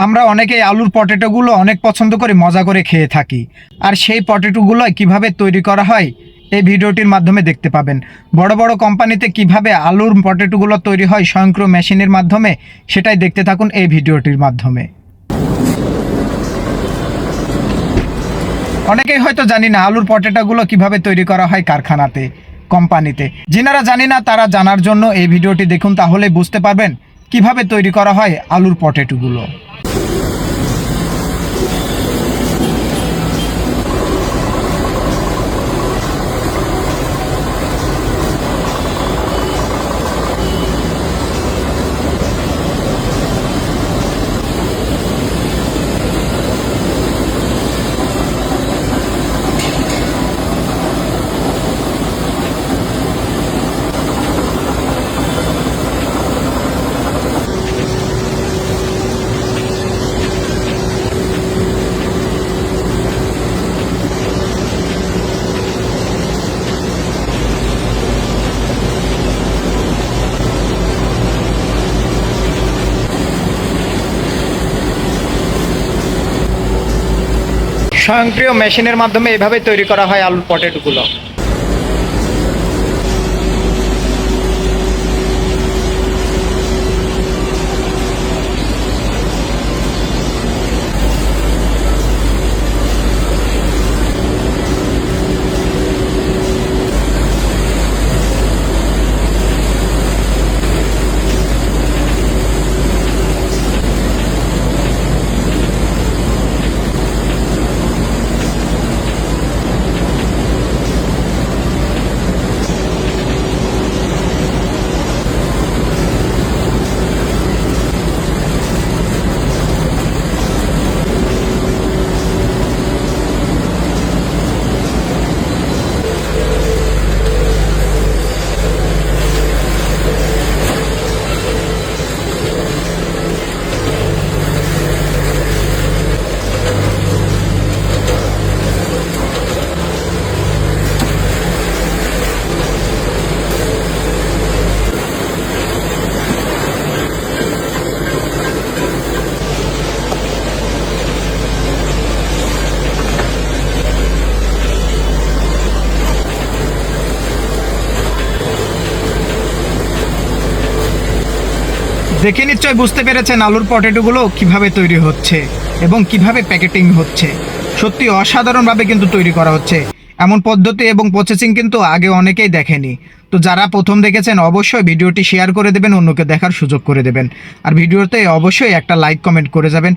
আমরা অনেকেই আলুর পটেটোগুলো অনেক পছন্দ করে মজা করে খেয়ে থাকি। আর সেই পটেটোগুলো কিভাবে তৈরি করা হয় এই ভিডিওটির মাধ্যমে দেখতে পাবেন। বড় বড় কোম্পানিতে কিভাবে আলুর পটেটোগুলো তৈরি হয় স্বয়ংক্রিয় মেশিনের মাধ্যমে, সেটাই দেখতে থাকুন এই ভিডিওটির মাধ্যমে। অনেকেই হয়তো জানি না আলুর পটেটোগুলো কিভাবে তৈরি করা হয় কারখানাতে, কোম্পানিতে। যিনারা জানি না তারা জানার জন্য এই ভিডিওটি দেখুন, তাহলে বুঝতে পারবেন কিভাবে তৈরি করা হয় আলুর পটেটোগুলো। স্বয়ংক্রিয় মেশিনের মাধ্যমে এভাবে তৈরি করা হয় আলুর পটেটোগুলো। দেখে নিশ্চয় বুঝতে পেরেছেন আলুর পটেটোগুলো কিভাবে তৈরি হচ্ছে এবং কিভাবে প্যাকেটিং হচ্ছে। সত্যি অসাধারণভাবে কিন্তু তৈরি করা হচ্ছে। এমন পদ্ধতি এবং প্রসেসিং কিন্তু আগে অনেকেই দেখেনি। তো যারা প্রথম দেখেছেন অবশ্যই ভিডিওটি শেয়ার করে দেবেন, অন্যকে দেখার সুযোগ করে দেবেন। আর ভিডিওতে অবশ্যই একটা লাইক কমেন্ট করে যাবেন।